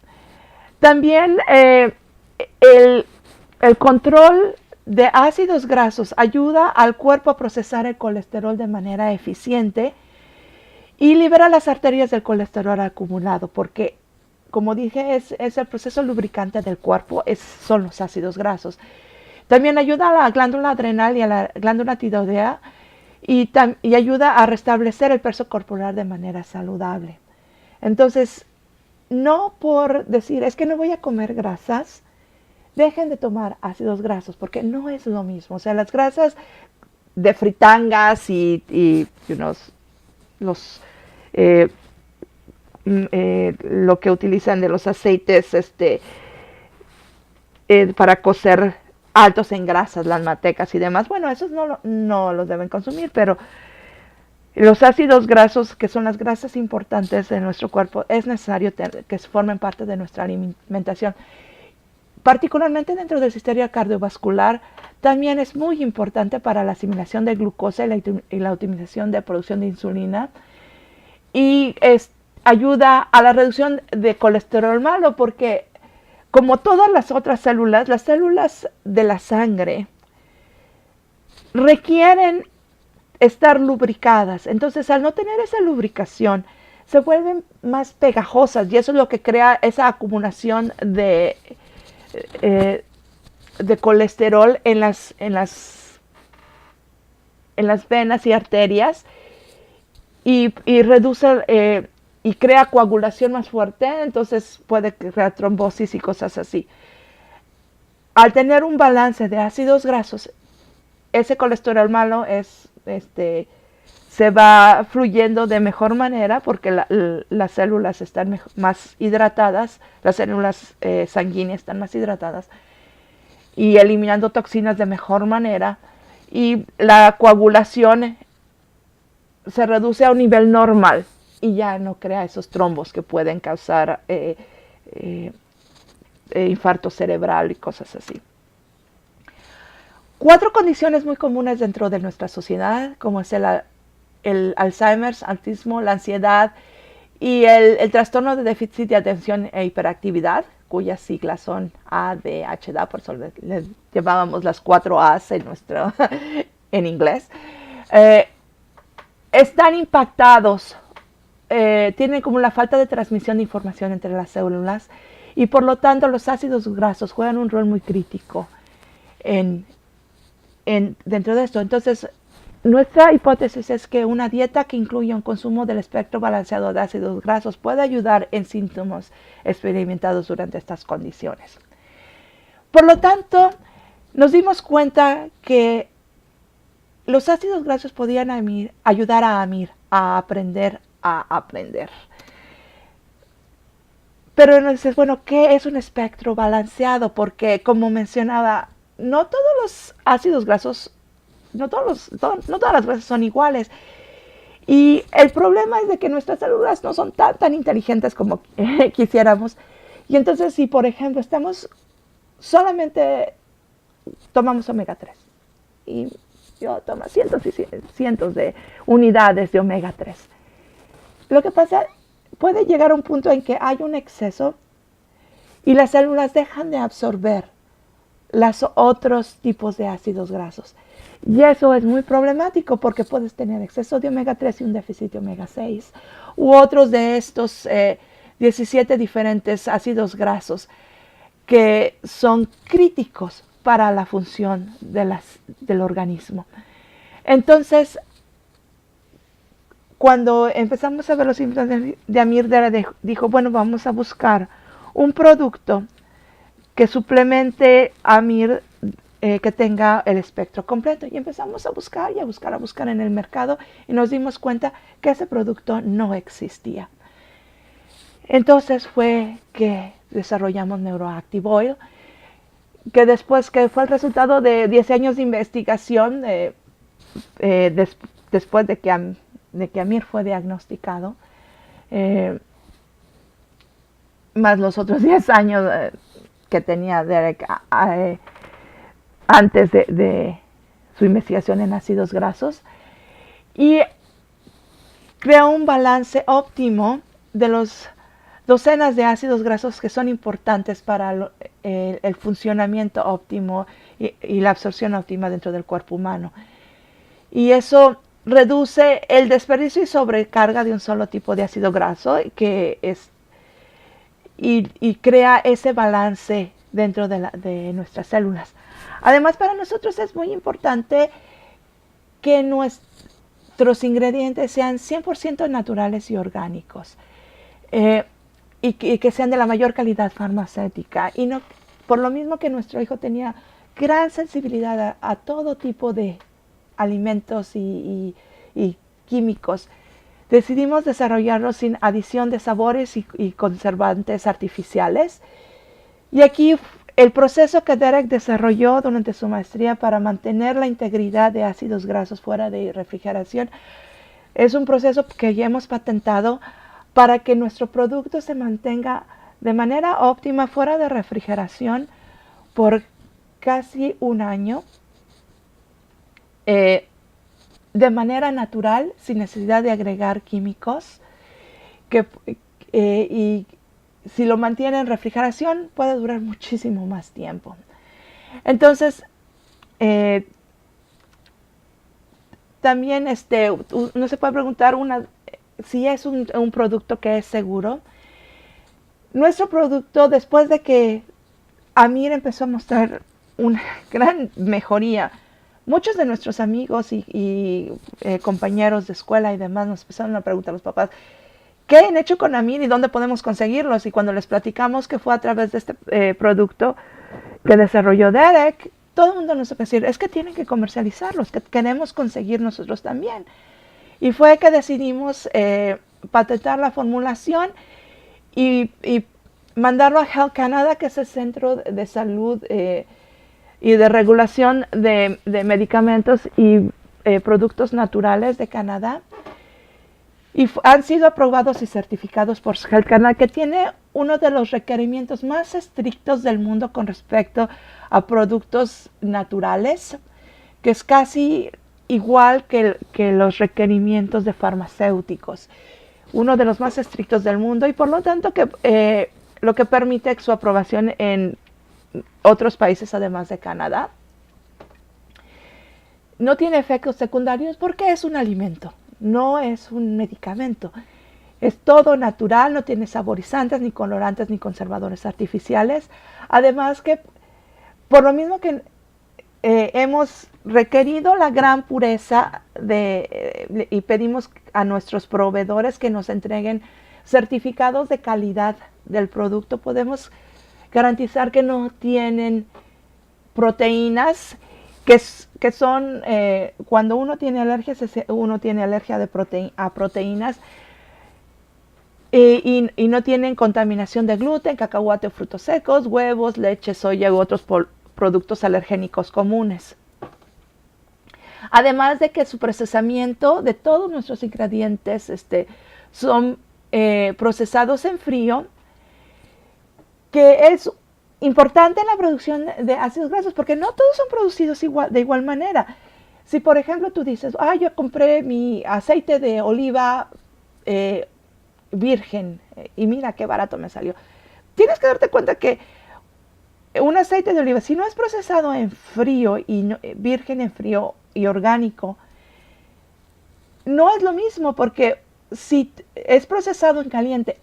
También el control de ácidos grasos ayuda al cuerpo a procesar el colesterol de manera eficiente y libera las arterias del colesterol acumulado, porque, como dije, es el proceso lubricante del cuerpo, son los ácidos grasos. También ayuda a la glándula adrenal y a la glándula tiroidea y ayuda a restablecer el peso corporal de manera saludable. Entonces, no por decir, es que no voy a comer grasas, dejen de tomar ácidos grasos, porque no es lo mismo. O sea, las grasas de fritangas y lo que utilizan de los aceites para cocer altos en grasas, las mantecas y demás, bueno, esos no los deben consumir, pero los ácidos grasos, que son las grasas importantes de nuestro cuerpo, es necesario que formen parte de nuestra alimentación. Particularmente dentro del sistema cardiovascular, también es muy importante para la asimilación de glucosa y la optimización de producción de insulina, y ayuda a la reducción de colesterol malo, porque como todas las otras células, las células de la sangre requieren estar lubricadas. Entonces, al no tener esa lubricación, se vuelven más pegajosas, y eso es lo que crea esa acumulación de colesterol en las venas y arterias, y reduce y crea coagulación más fuerte. Entonces puede crear trombosis y cosas así. Al tener un balance de ácidos grasos, ese colesterol malo se va fluyendo de mejor manera, porque las células están más hidratadas, las células sanguíneas están más hidratadas y eliminando toxinas de mejor manera, y la coagulación se reduce a un nivel normal y ya no crea esos trombos que pueden causar infarto cerebral y cosas así. 4 condiciones muy comunes dentro de nuestra sociedad, como es el Alzheimer's, autismo, la ansiedad y el trastorno de déficit de atención e hiperactividad, cuyas siglas son ADHD, por eso le llevábamos las 4 A's en inglés. Están impactados, tienen como la falta de transmisión de información entre las células, y por lo tanto los ácidos grasos juegan un rol muy crítico dentro de esto. Entonces, nuestra hipótesis es que una dieta que incluya un consumo del espectro balanceado de ácidos grasos puede ayudar en síntomas experimentados durante estas condiciones. Por lo tanto, nos dimos cuenta que los ácidos grasos podían ayudar a Amir a aprender a aprender. Pero entonces, bueno, ¿qué es un espectro balanceado? Porque, como mencionaba, no todos los ácidos grasos, no todas las grasas son iguales. Y el problema es de que nuestras células no son tan inteligentes como quisiéramos. Y entonces, si por ejemplo solamente tomamos omega 3 y yo tomo cientos y cientos de unidades de omega 3, lo que pasa, puede llegar a un punto en que hay un exceso y las células dejan de absorber los otros tipos de ácidos grasos. Y eso es muy problemático porque puedes tener exceso de omega 3 y un déficit de omega 6 u otros de estos 17 diferentes ácidos grasos que son críticos para la función del organismo. Entonces, cuando empezamos a ver los síntomas de Amir, dijo, bueno, vamos a buscar un producto que suplemente a Amir, que tenga el espectro completo. Y empezamos a buscar en el mercado y nos dimos cuenta que ese producto no existía. Entonces fue que desarrollamos Neuroactive Oil, que después que fue el resultado de 10 años de investigación, después de que Amir fue diagnosticado, más los otros 10 años que tenía Derek antes de su investigación en ácidos grasos, y creó un balance óptimo de los docenas de ácidos grasos que son importantes para el funcionamiento óptimo y la absorción óptima dentro del cuerpo humano. Y eso reduce el desperdicio y sobrecarga de un solo tipo de ácido graso y crea ese balance dentro de nuestras células. Además, para nosotros es muy importante que nuestros ingredientes sean 100% naturales y orgánicos. Y que sean de la mayor calidad farmacéutica. Y no, por lo mismo que nuestro hijo tenía gran sensibilidad a todo tipo de alimentos y químicos, decidimos desarrollarlo sin adición de sabores y conservantes artificiales. Y aquí el proceso que Derek desarrolló durante su maestría para mantener la integridad de ácidos grasos fuera de refrigeración es un proceso que ya hemos patentado para que nuestro producto se mantenga de manera óptima fuera de refrigeración por casi un año, de manera natural, sin necesidad de agregar químicos, y si lo mantiene en refrigeración puede durar muchísimo más tiempo. Entonces, también no se puede preguntar si es un producto que es seguro. Nuestro producto, después de que Amir empezó a mostrar una gran mejoría, muchos de nuestros amigos y compañeros de escuela y demás nos empezaron a preguntar a los papás, ¿qué han hecho con Amir y dónde podemos conseguirlos? Y cuando les platicamos que fue a través de este producto que desarrolló Derek, todo el mundo nos empezó a decir, es que tienen que comercializarlos, que queremos conseguir nosotros también. Y fue que decidimos patentar la formulación y mandarlo a Health Canada, que es el centro de salud y de regulación de medicamentos y productos naturales de Canadá. Y han sido aprobados y certificados por Health Canada, que tiene uno de los requerimientos más estrictos del mundo con respecto a productos naturales, que es casi igual que los requerimientos de farmacéuticos, uno de los más estrictos del mundo, y por lo tanto lo que permite su aprobación en otros países además de Canadá. No tiene efectos secundarios porque es un alimento, no es un medicamento. Es todo natural, no tiene saborizantes, ni colorantes, ni conservadores artificiales. Además que, por lo mismo que hemos requerido la gran pureza y pedimos a nuestros proveedores que nos entreguen certificados de calidad del producto. Podemos garantizar que no tienen proteínas que son, cuando uno tiene alergias, uno tiene alergia a proteínas, y no tienen contaminación de gluten, cacahuate o frutos secos, huevos, leche, soya u otros productos alergénicos comunes. Además de que su procesamiento de todos nuestros ingredientes son procesados en frío, que es importante en la producción de ácidos grasos, porque no todos son producidos de igual manera. Si por ejemplo tú dices, yo compré mi aceite de oliva virgen y mira qué barato me salió, tienes que darte cuenta que un aceite de oliva, si no es procesado en frío y virgen en frío y orgánico, no es lo mismo, porque si es procesado en caliente,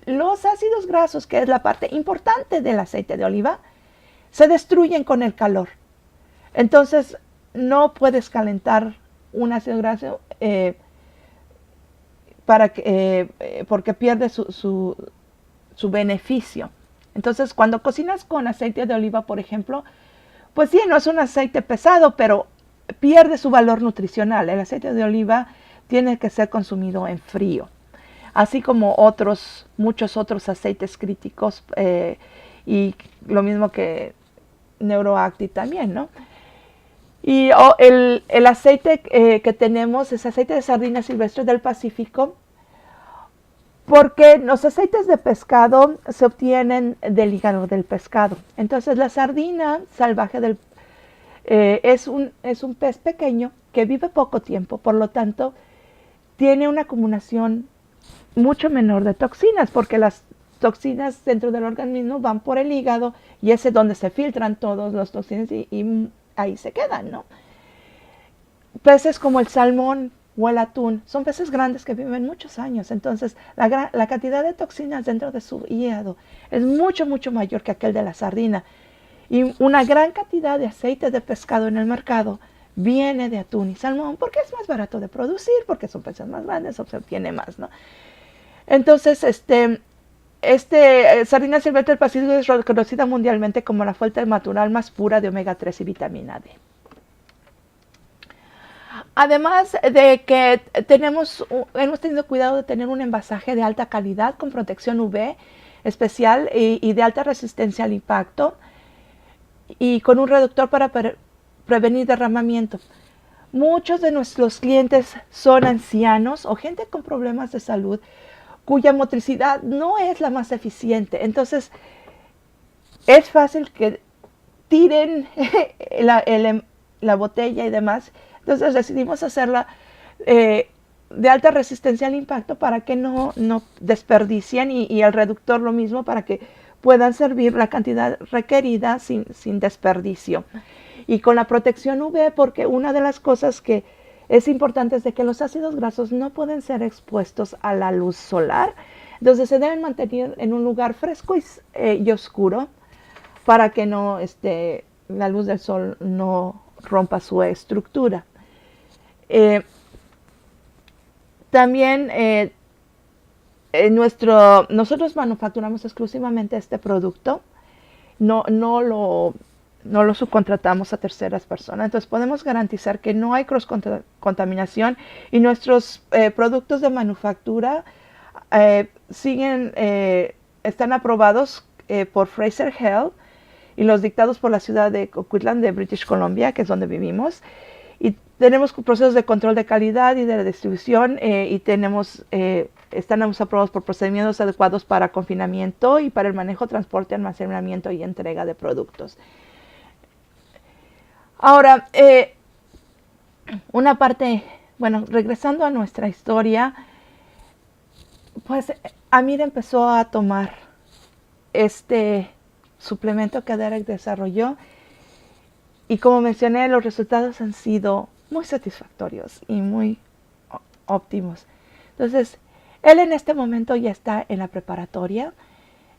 los ácidos grasos, que es la parte importante del aceite de oliva, se destruyen con el calor. Entonces no puedes calentar un ácido graso porque pierde su beneficio. Entonces cuando cocinas con aceite de oliva, por ejemplo, pues sí, no es un aceite pesado, pero pierde su valor nutricional. El aceite de oliva tiene que ser consumido en frío, así como muchos otros aceites críticos, y lo mismo que Neuroacti también, ¿no? Y el aceite que tenemos es aceite de sardina silvestre del Pacífico, porque los aceites de pescado se obtienen del hígado del pescado. Entonces la sardina salvaje es un pez pequeño que vive poco tiempo, por lo tanto tiene una acumulación mucho menor de toxinas, porque las toxinas dentro del organismo van por el hígado y es donde se filtran todas las toxinas y ahí se quedan, ¿no? Peces como el salmón o el atún son peces grandes que viven muchos años, entonces la cantidad de toxinas dentro de su hígado es mucho, mucho mayor que aquel de la sardina. Y una gran cantidad de aceite de pescado en el mercado viene de atún y salmón, porque es más barato de producir, porque son peces más grandes, se obtiene más, ¿no? Entonces, sardina silvestre del Pacífico es reconocida mundialmente como la fuente natural más pura de omega 3 y vitamina D. Además de que hemos tenido cuidado de tener un envasaje de alta calidad con protección UV especial y de alta resistencia al impacto, y con un reductor para prevenir derramamiento. Muchos de nuestros clientes son ancianos o gente con problemas de salud cuya motricidad no es la más eficiente. Entonces, es fácil que tiren la botella y demás. Entonces, decidimos hacerla de alta resistencia al impacto para que no desperdicien, y el reductor lo mismo, para que puedan servir la cantidad requerida sin desperdicio. Y con la protección UV, porque una de las cosas que es importante es de que los ácidos grasos no pueden ser expuestos a la luz solar. Entonces se deben mantener en un lugar fresco y oscuro para que la luz del sol no rompa su estructura. También nosotros manufacturamos exclusivamente este producto. No lo subcontratamos a terceras personas. Entonces podemos garantizar que no hay cross-contaminación, y nuestros productos de manufactura están aprobados por Fraser Health y los dictados por la ciudad de Coquitlam de British Columbia, que es donde vivimos. Y tenemos procesos de control de calidad y de distribución, y están aprobados por procedimientos adecuados para confinamiento y para el manejo, transporte, almacenamiento y entrega de productos. Ahora, regresando a nuestra historia, pues Amir empezó a tomar este suplemento que Derek desarrolló, y como mencioné, los resultados han sido muy satisfactorios y muy óptimos. Entonces, él en este momento ya está en la preparatoria.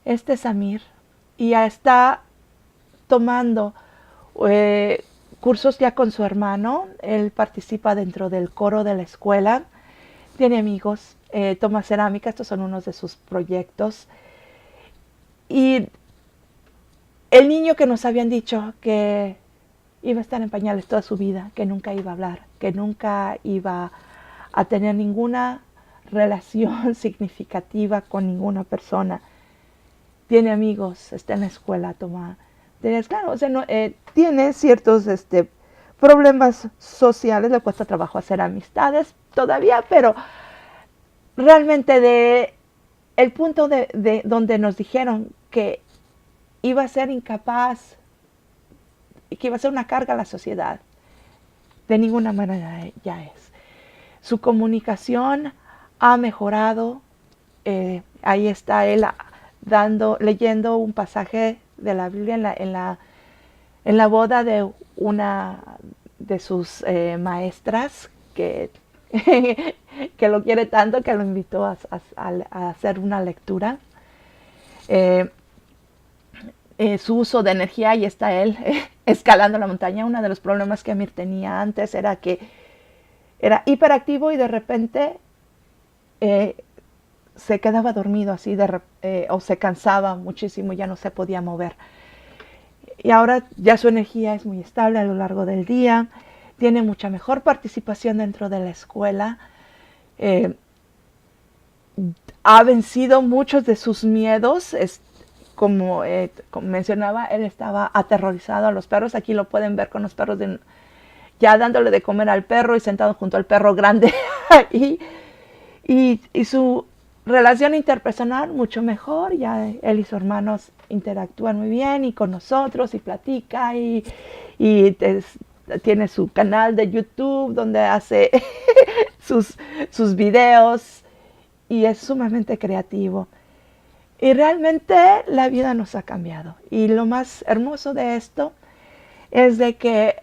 Este es Amir, y ya está tomando cursos ya con su hermano. Él participa dentro del coro de la escuela, tiene amigos, toma cerámica, estos son unos de sus proyectos. Y el niño que nos habían dicho que iba a estar en pañales toda su vida, que nunca iba a hablar, que nunca iba a tener ninguna relación significativa con ninguna persona. Tiene amigos, está en la escuela, toma. Claro, o sea, no, tiene ciertos problemas sociales, le cuesta trabajo hacer amistades todavía, pero realmente de el punto de donde nos dijeron que iba a ser incapaz y que iba a ser una carga a la sociedad, de ninguna manera ya es. Su comunicación ha mejorado. Ahí está él leyendo un pasaje de la Biblia en la boda de una de sus maestras que, que lo quiere tanto que lo invitó a hacer una lectura. Eh, su uso de energía, y está él escalando la montaña. Uno de los problemas que Amir tenía antes era que era hiperactivo y de repente se quedaba dormido así o se cansaba muchísimo, ya no se podía mover. Y ahora ya su energía es muy estable a lo largo del día, tiene mucha mejor participación dentro de la escuela, ha vencido muchos de sus miedos. Como mencionaba, él estaba aterrorizado a los perros. Aquí lo pueden ver con los perros ya dándole de comer al perro y sentado junto al perro grande ahí. Y su relación interpersonal mucho mejor. Ya él y sus hermanos interactúan muy bien y con nosotros y platica y tiene su canal de YouTube donde hace sus videos y es sumamente creativo. Y realmente la vida nos ha cambiado. Y lo más hermoso de esto es de que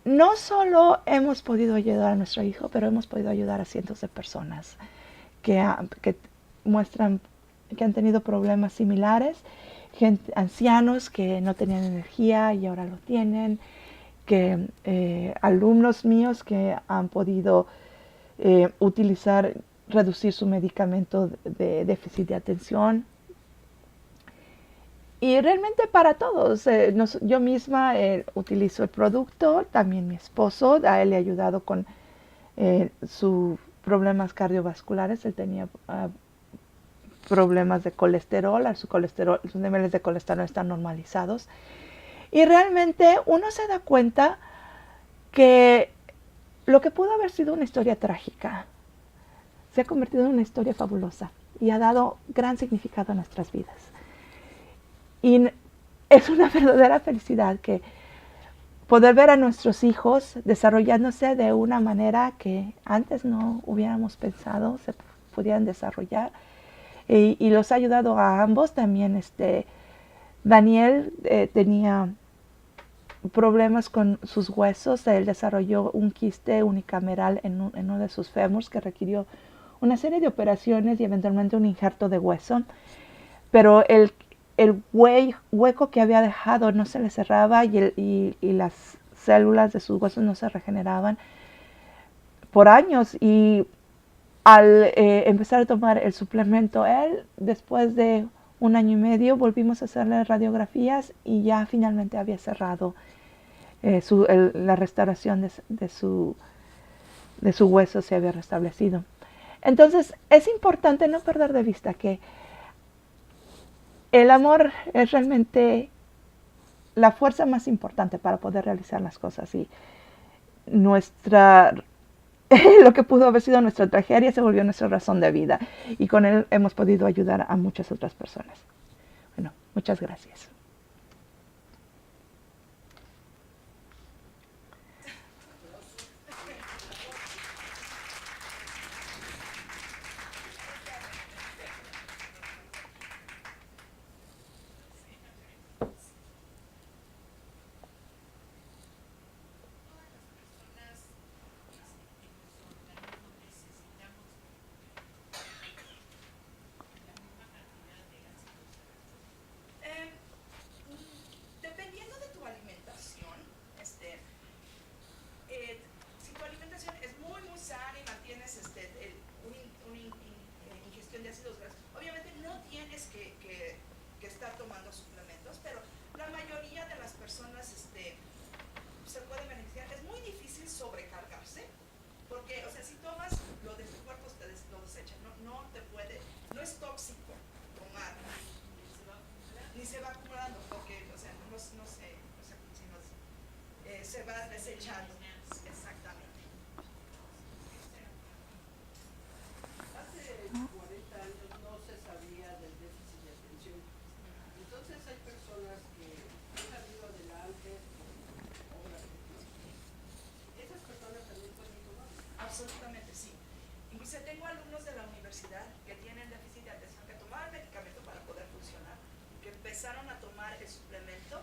no solo hemos podido ayudar a nuestro hijo, pero hemos podido ayudar a cientos de personas que muestran que han tenido problemas similares, ancianos que no tenían energía y ahora lo tienen, alumnos míos que han podido reducir su medicamento de déficit de atención. Y realmente para todos, yo misma utilizo el producto, también mi esposo, a él le ha ayudado con sus problemas cardiovasculares. Él tenía problemas de colesterol, sus niveles de colesterol están normalizados. Y realmente uno se da cuenta que lo que pudo haber sido una historia trágica se ha convertido en una historia fabulosa y ha dado gran significado a nuestras vidas. Y es una verdadera felicidad que poder ver a nuestros hijos desarrollándose de una manera que antes no hubiéramos pensado se pudieran desarrollar. Y los ha ayudado a ambos. También Daniel tenía problemas con sus huesos. Él desarrolló un quiste unicameral en uno de sus fémurs que requirió una serie de operaciones y eventualmente un injerto de hueso. Pero el hueco que había dejado no se le cerraba y las células de sus huesos no se regeneraban por años. Y al empezar a tomar el suplemento, después de 1 año y medio, volvimos a hacerle radiografías y ya finalmente había cerrado la restauración de su hueso, se había restablecido. Entonces es importante no perder de vista que el amor es realmente la fuerza más importante para poder realizar las cosas. Y lo que pudo haber sido nuestra tragedia se volvió nuestra razón de vida. Y con él hemos podido ayudar a muchas otras personas. Bueno, muchas gracias.
tóxico tomar, ni se va acumulando, porque, o sea, no sé si se va desechando. Exactamente.
Hace 40 años no se sabía del déficit de atención. Entonces hay personas que han salido adelante por obras de Dios. Esas personas también pueden tomar.
Absolutamente sí. Incluso tengo alumnos de la universidad que tienen déficit de atención, que tomaban medicamento para poder funcionar, que empezaron a tomar el suplemento.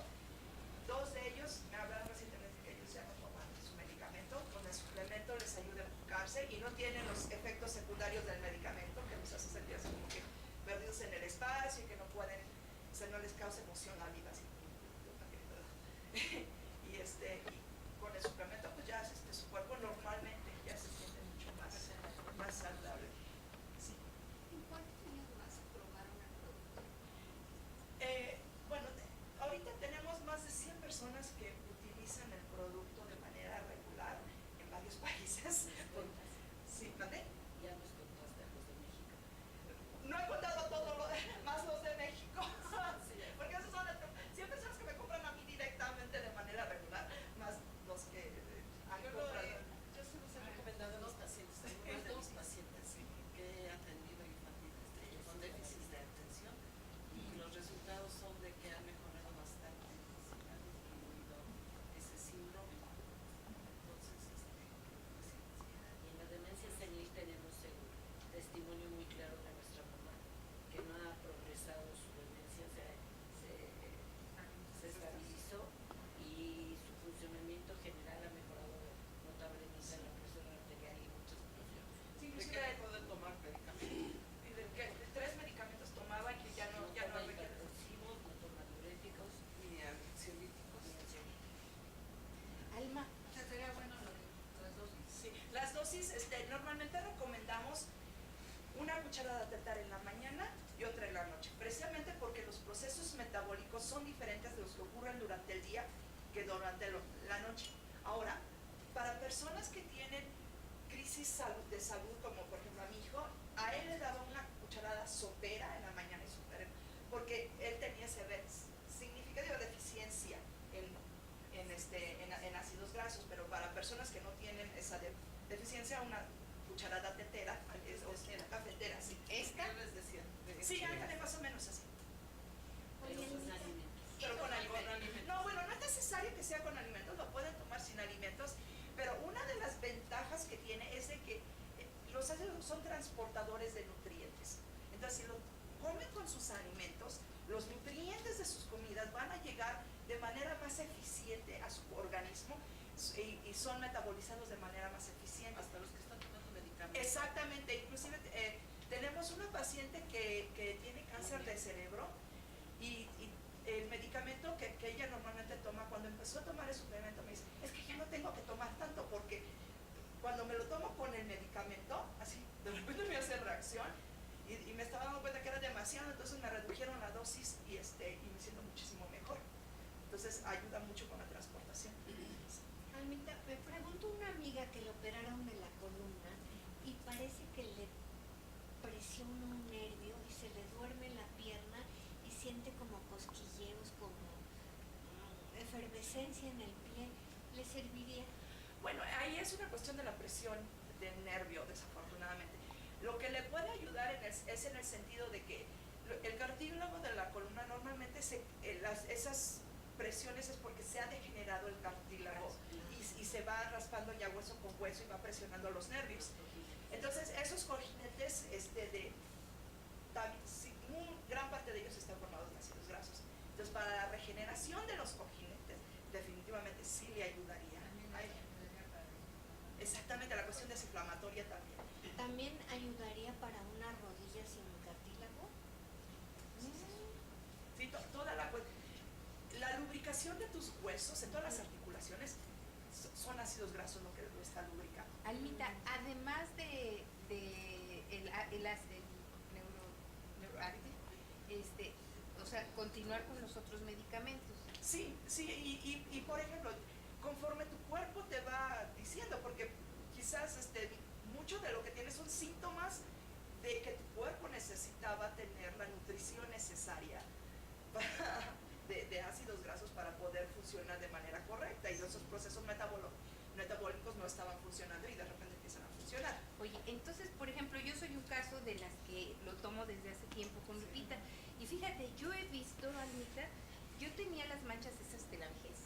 Dos de ellos me hablaron recientemente que ellos ya no toman su medicamento, con el suplemento les ayuda a enfocarse y no tienen los efectos secundarios del medicamento que los hace sentir así como que perdidos en el espacio y que no pueden, o sea, no les causa emoción la vida así. y con el suplemento pues ya su cuerpo normalmente ya se siente mucho más saludable. Sí.
¿En cuántos años más probaron el producto?
Bueno, ahorita tenemos más de 100 personas que utilizan el producto de manera regular en varios países. Sí, ¿vale?
Ya nos contaste a los de México.
No he contado todo más los de México, porque esos son 100 personas que me compran a mí directamente de manera regular, más los que han comprado.
Yo se los he recomendado a los pacientes, algunos de mis pacientes que he atendido infantiles con déficit de atención y los resultados son de que han mejorado bastante, se ha disminuido ese síndrome. Entonces, pues, sí. Y en la demencia senil tenemos el testimonio muy claro de nuestra mamá, que no ha progresado su demencia, se estabilizó y su funcionamiento general ha mejorado notablemente la presión arterial y muchas cuestiones.
Sí,
¿De qué pueden tomar medicamentos?
Y de 3 medicamentos tomaba que ya no
toma hipertensivos, no toma diuréticos, ni ansiolíticos.
Alma, sería bueno lo de las dosis.
Sí, las dosis, normalmente recomendamos una cucharada de tétar en la mañana y otra en la noche, precisamente porque los procesos metabólicos son diferentes de los que ocurren durante el día que durante la noche. Ahora, para personas que tienen crisis de salud, como por ejemplo a mi hijo, a él le daba una cucharada sopera en la mañana y sopera, porque él tenía significativa deficiencia en ácidos grasos, pero para personas que no tienen esa deficiencia, una cucharada tetera, o cafetera, sí.
¿Esta?
Yo les decía.
Sí, ándale, más o menos así.
Pero son alimentos.
Pero con alimentos. No, bueno, no es necesario que sea con alimentos, lo pueden tomar sin alimentos, pero una de las ventajas que tiene es de que los ácidos son transportadores de nutrientes. Entonces, si lo comen con sus alimentos, los nutrientes de sus comidas van a llegar de manera más eficiente a su organismo y son metabolizados de manera más eficiente.
Hasta los que están tomando medicamentos.
Exactamente, inclusive tenemos una paciente que tiene cáncer de cerebro y el medicamento que ella normalmente toma, cuando empezó a tomar el suplemento me dice, es que ya no tengo que tomar tanto porque cuando me lo tomo con el medicamento, así de repente me hace reacción y me estaba dando cuenta que era demasiado, entonces me redujeron la dosis y me siento muchísimo mejor. Entonces ayuda mucho con la transportación.
Almita, me preguntó una amiga que le operaron de la columna y parece que le presiona un nervio y se le duerme la pierna y siente como cosquilleos, como efervescencia en el pie. ¿Le serviría?
Bueno, ahí es una cuestión de la presión del nervio, desafortunadamente. Lo que le puede ayudar es en el sentido de que el cartílago de la columna normalmente esas presiones es porque se ha degenerado el cartílago y se va raspando ya hueso con hueso y va presionando los nervios. Entonces esos cojinetes gran parte de ellos están formados de ácidos grasos. Entonces para la regeneración de los cojinetes definitivamente sí le ayudaría. Exactamente, la cuestión desinflamatoria también.
¿También ayudaría para una rodilla sin cartílago?
Sí, toda la lubricación de tus huesos, en todas las articulaciones, son ácidos grasos lo que lo está lubricando.
Almita, además de el neuroactive, o sea, continuar con los otros medicamentos.
Sí, y por ejemplo, conforme tu cuerpo te va diciendo, porque quizás mucho de lo que tienes son síntomas de que tu cuerpo necesitaba tener la nutrición necesaria de ácidos grasos para poder funcionar de manera correcta, y esos procesos metabólicos no estaban funcionando y de repente empiezan a funcionar.
Oye, entonces, por ejemplo, yo soy un caso de las que lo tomo desde hace tiempo con Lupita. Y fíjate, yo he visto, Almita, yo tenía las manchas esas de la vejez.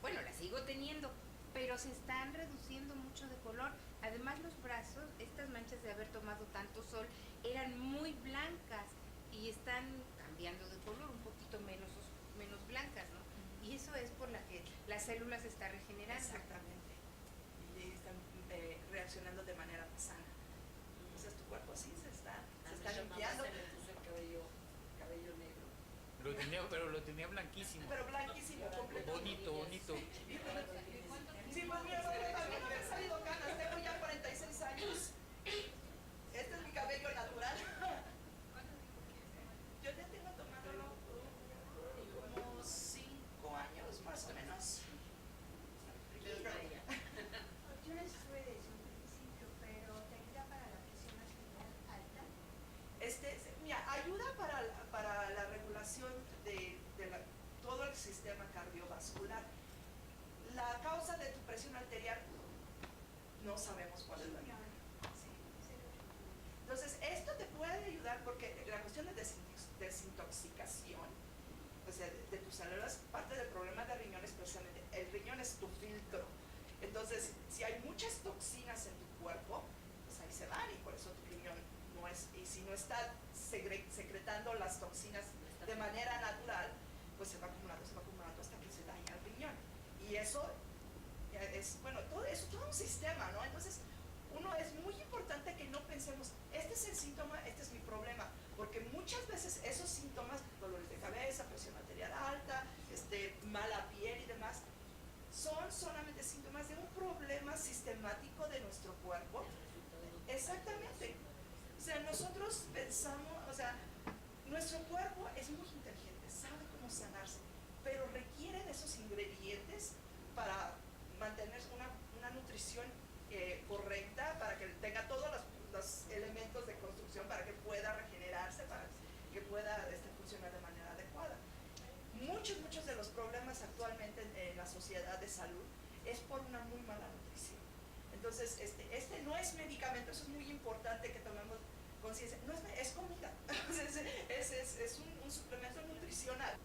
Bueno, las sigo teniendo, pero se están reduciendo mucho de color. Además, los brazos, estas manchas de haber tomado tanto sol, eran muy blancas y están cambiando de color, un poquito menos blancas, ¿no? Y eso es por la que las células se están regenerando.
Exactamente. Y están reaccionando de manera más sana. Entonces tu cuerpo sí se está limpiando.
Se le puso el cabello negro.
Pero lo tenía blanquísimo.
Pero blanquísimo, completo.
Bonito.
Sí, pues mira, también no me han salido canas, tengo ya 46 años. Este es mi cabello natural. Yo ya tengo tomándolo como 5 años más o menos.
Yo les estuve desde un principio, pero ¿te ayuda para la presión arterial alta?
Mira, ayuda para la regulación de todo el sistema cardiovascular. La causa de tu presión arterial no sabemos cuál es la misma. Sí. Entonces, esto te puede ayudar porque la cuestión de desintoxicación, o sea, de tus células, parte del problema de riñón es precisamente, el riñón es tu filtro. Entonces, si hay muchas toxinas en tu cuerpo, pues ahí se van, y por eso tu riñón no es, y si no está secretando las toxinas de manera natural, pues se va acumulando hasta que se daña el riñón. Y eso es, bueno, todo eso, todo un sistema, ¿no? Entonces, es muy importante que no pensemos, este es el síntoma, este es mi problema, porque muchas veces esos síntomas, dolores de cabeza, presión arterial alta, mala piel y demás, son solamente síntomas de un problema sistemático de nuestro cuerpo. Exactamente. O sea, nosotros pensamos, o sea, nuestro cuerpo es muy inteligente, sabe cómo sanarse, pero requiere de esos ingredientes para mantener una nutrición correcta, para que tenga todos los elementos de construcción, para que pueda regenerarse, para que pueda funcionar de manera adecuada. Muchos de los problemas actualmente en la sociedad de salud es por una muy mala nutrición. Entonces, este no es medicamento, eso es muy importante que tomemos conciencia, no es comida, es un suplemento nutricional.